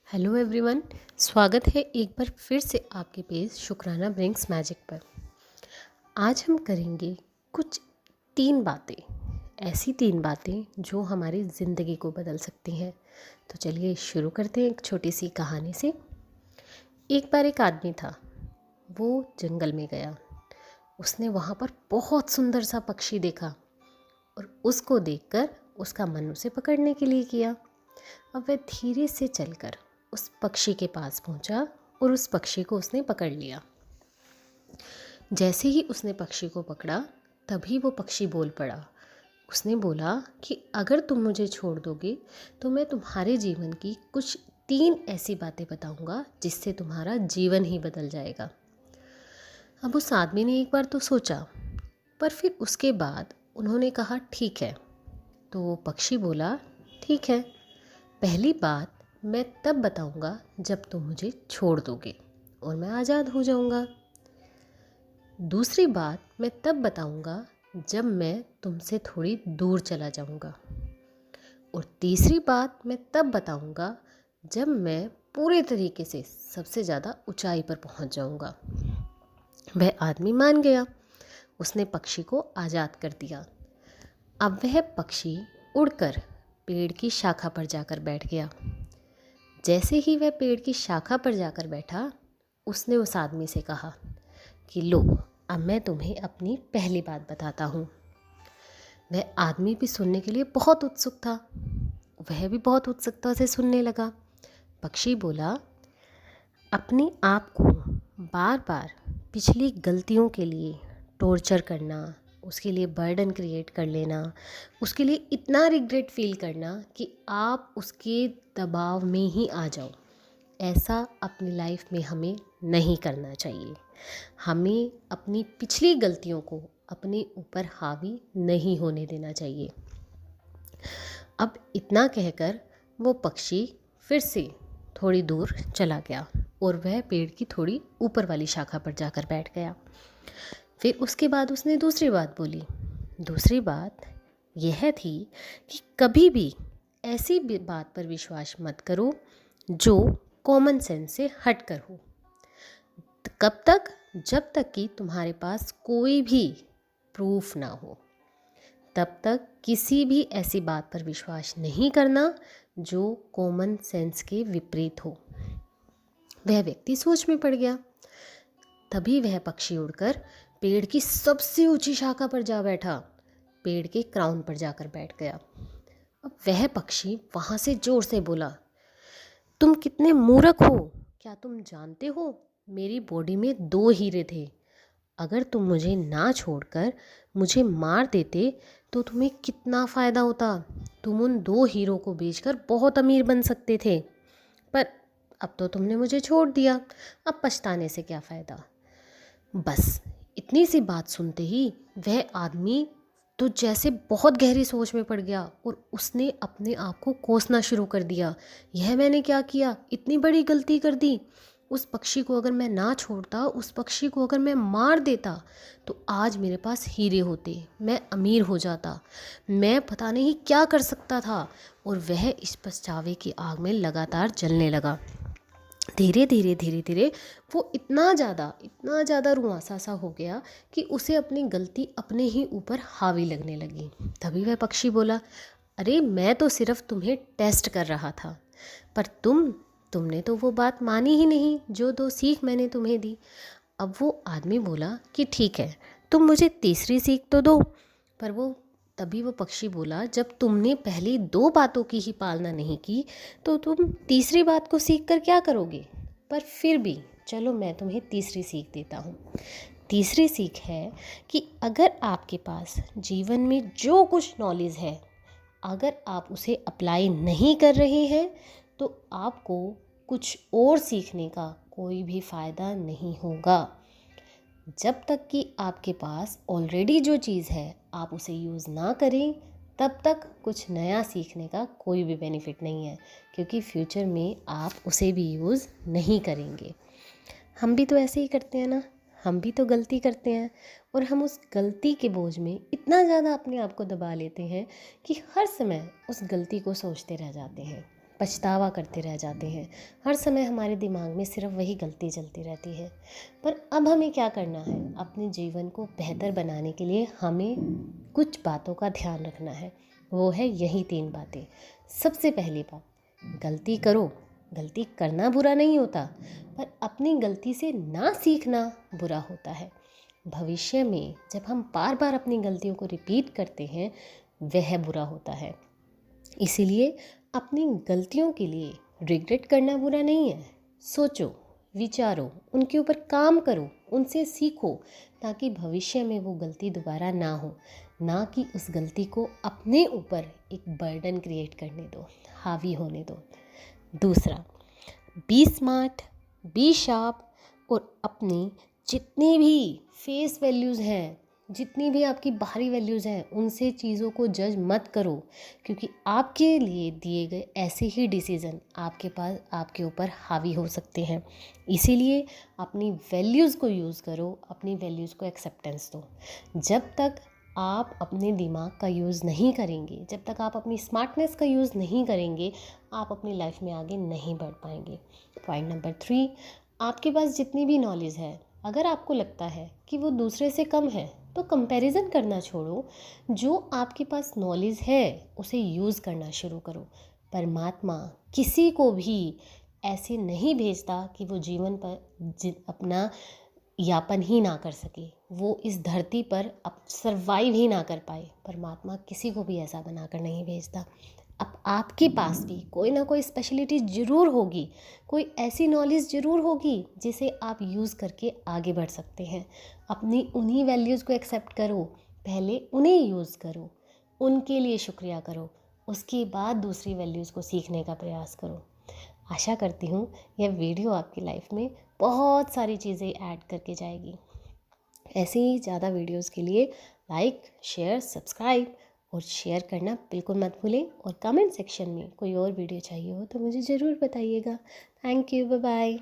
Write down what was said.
Hello everyone. स्वागत है एक बार फिर से आपके पेज शुक्राना ब्रिंग्स मैजिक पर। आज हम करेंगे कुछ 3 बातें, ऐसी 3 बातें जो हमारी ज़िंदगी को बदल सकती हैं। तो चलिए शुरू करते हैं एक छोटी सी कहानी से। एक बार एक आदमी था, वो जंगल में गया। उसने वहाँ पर बहुत सुंदर सा पक्षी देखा और उसको देखकर उसका मन उसे पकड़ने के लिए किया। अब वह धीरे से चलकर उस पक्षी के पास पहुंचा और उस पक्षी को उसने पकड़ लिया। जैसे ही उसने पक्षी को पकड़ा तभी वो पक्षी बोल पड़ा। उसने बोला कि अगर तुम मुझे छोड़ दोगे तो मैं तुम्हारे जीवन की कुछ 3 ऐसी बातें बताऊंगा जिससे तुम्हारा जीवन ही बदल जाएगा। अब उस आदमी ने एक बार तो सोचा, पर फिर उसके बाद उन्होंने कहा ठीक है। तो वो पक्षी बोला ठीक है, पहली बात मैं तब बताऊंगा जब तुम मुझे छोड़ दोगे और मैं आज़ाद हो जाऊंगा। दूसरी बात मैं तब बताऊंगा जब मैं तुमसे थोड़ी दूर चला जाऊंगा। और तीसरी बात मैं तब बताऊंगा जब मैं पूरे तरीके से सबसे ज़्यादा ऊंचाई पर पहुंच जाऊंगा। वह आदमी मान गया। उसने पक्षी को आज़ाद कर दिया। अब वह पक्षी उड़कर पेड़ की शाखा पर जाकर बैठ गया। जैसे ही वह पेड़ की शाखा पर जाकर बैठा, उसने उस आदमी से कहा कि लो, अब मैं तुम्हें अपनी पहली बात बताता हूँ। वह आदमी भी सुनने के लिए बहुत उत्सुक था। वह भी बहुत उत्सुकता से सुनने लगा। पक्षी बोला, अपने आप को बार बार पिछली गलतियों के लिए टॉर्चर करना, उसके लिए बर्डन क्रिएट कर लेना, उसके लिए इतना रिग्रेट फील करना कि आप उसके दबाव में ही आ जाओ, ऐसा अपनी लाइफ में हमें नहीं करना चाहिए। हमें अपनी पिछली गलतियों को अपने ऊपर हावी नहीं होने देना चाहिए। अब इतना कहकर वो पक्षी फिर से थोड़ी दूर चला गया और वह पेड़ की थोड़ी ऊपर वाली शाखा पर जाकर बैठ गया। फिर उसके बाद उसने दूसरी बात बोली। दूसरी बात यह थी कि कभी भी ऐसी बात पर विश्वास मत करो जो कॉमन सेंस से हट कर हो। कब तक? जब तक कि तुम्हारे पास कोई भी प्रूफ ना हो, तब तक किसी भी ऐसी बात पर विश्वास नहीं करना जो कॉमन सेंस के विपरीत हो। वह व्यक्ति सोच में पड़ गया। तभी वह पक्षी उड़कर पेड़ की सबसे ऊंची शाखा पर जा बैठा। पेड़ के क्राउन पर जाकर बैठ गया। अब वह पक्षी वहाँ से जोर से बोला, तुम कितने मूर्ख हो! क्या तुम जानते हो मेरी बॉडी में 2 हीरे थे। अगर तुम मुझे ना छोड़कर मुझे मार देते तो तुम्हें कितना फ़ायदा होता। तुम उन 2 हीरों को बेचकर बहुत अमीर बन सकते थे, पर अब तो तुमने मुझे छोड़ दिया। अब पछताने से क्या फ़ायदा। बस इतनी सी बात सुनते ही वह आदमी तो जैसे बहुत गहरी सोच में पड़ गया और उसने अपने आप को कोसना शुरू कर दिया। यह मैंने क्या किया, इतनी बड़ी गलती कर दी। उस पक्षी को अगर मैं ना छोड़ता, उस पक्षी को अगर मैं मार देता तो आज मेरे पास हीरे होते, मैं अमीर हो जाता, मैं पता नहीं क्या कर सकता था। और वह इस पछतावे की आग में लगातार जलने लगा। धीरे धीरे वो इतना ज़्यादा रुआंसा सा हो गया कि उसे अपनी गलती अपने ही ऊपर हावी लगने लगी। तभी वह पक्षी बोला, अरे मैं तो सिर्फ तुम्हें टेस्ट कर रहा था, पर तुमने तो वो बात मानी ही नहीं जो 2 सीख मैंने तुम्हें दी। अब वो आदमी बोला कि ठीक है, तुम मुझे तीसरी सीख तो दो। पर तभी वो पक्षी बोला, जब तुमने पहली 2 बातों की ही पालना नहीं की तो तुम तीसरी बात को सीख कर क्या करोगे। पर फिर भी चलो मैं तुम्हें तीसरी सीख देता हूँ। तीसरी सीख है कि अगर आपके पास जीवन में जो कुछ नॉलेज है, अगर आप उसे अप्लाई नहीं कर रहे हैं तो आपको कुछ और सीखने का कोई भी फ़ायदा नहीं होगा। जब तक कि आपके पास ऑलरेडी जो चीज़ है आप उसे यूज़ ना करें, तब तक कुछ नया सीखने का कोई भी बेनिफिट नहीं है, क्योंकि फ्यूचर में आप उसे भी यूज़ नहीं करेंगे। हम भी तो ऐसे ही करते हैं ना, हम भी तो गलती करते हैं और हम उस गलती के बोझ में इतना ज़्यादा अपने आप को दबा लेते हैं कि हर समय उस गलती को सोचते रह जाते हैं। पछतावा करते रह जाते हैं। हर समय हमारे दिमाग में सिर्फ वही गलती चलती रहती है। पर अब हमें क्या करना है? अपने जीवन को बेहतर बनाने के लिए हमें कुछ बातों का ध्यान रखना है। वो है यही 3 बातें। सबसे पहली बात, गलती करो। गलती करना बुरा नहीं होता, पर अपनी गलती से ना सीखना बुरा होता है। भविष्य में जब हम बार बार अपनी गलतियों को रिपीट करते हैं, वह बुरा होता है। इसीलिए अपनी गलतियों के लिए रिग्रेट करना बुरा नहीं है। सोचो, विचारो, उनके ऊपर काम करो, उनसे सीखो, ताकि भविष्य में वो गलती दोबारा ना हो। ना कि उस गलती को अपने ऊपर एक बर्डन क्रिएट करने दो, हावी होने दो। दूसरा, बी स्मार्ट, बी शार्प, और अपनी जितनी भी फेस वैल्यूज़ हैं, जितनी भी आपकी बाहरी वैल्यूज़ हैं, उनसे चीज़ों को जज मत करो, क्योंकि आपके लिए दिए गए ऐसे ही डिसीज़न आपके ऊपर हावी हो सकते हैं। इसीलिए अपनी वैल्यूज़ को यूज़ करो, अपनी वैल्यूज़ को एक्सेप्टेंस दो। जब तक आप अपने दिमाग का यूज़ नहीं करेंगे, जब तक आप अपनी स्मार्टनेस का यूज़ नहीं करेंगे, आप अपनी लाइफ में आगे नहीं बढ़ पाएंगे। पॉइंट नंबर 3, आपके पास जितनी भी नॉलेज है, अगर आपको लगता है कि वो दूसरे से कम है, तो कंपैरिजन करना छोड़ो। जो आपके पास नॉलेज है उसे यूज़ करना शुरू करो। परमात्मा किसी को भी ऐसे नहीं भेजता कि वो जीवन पर अपना यापन ही ना कर सके, वो इस धरती पर अब सर्वाइव ही ना कर पाए। परमात्मा किसी को भी ऐसा बनाकर नहीं भेजता। अब आपके पास भी कोई ना कोई स्पेशलिटी ज़रूर होगी, कोई ऐसी नॉलेज ज़रूर होगी जिसे आप यूज़ करके आगे बढ़ सकते हैं। अपनी उन्हीं वैल्यूज़ को एक्सेप्ट करो, पहले उन्हें यूज़ करो, उनके लिए शुक्रिया करो, उसके बाद दूसरी वैल्यूज़ को सीखने का प्रयास करो। आशा करती हूँ यह वीडियो आपकी लाइफ में बहुत सारी चीज़ें ऐड करके जाएगी। ऐसे ही ज़्यादा वीडियोस के लिए लाइक, शेयर, सब्सक्राइब और शेयर करना बिल्कुल मत भूलें। और कमेंट सेक्शन में कोई और वीडियो चाहिए हो तो मुझे ज़रूर बताइएगा। Thank you, bye bye.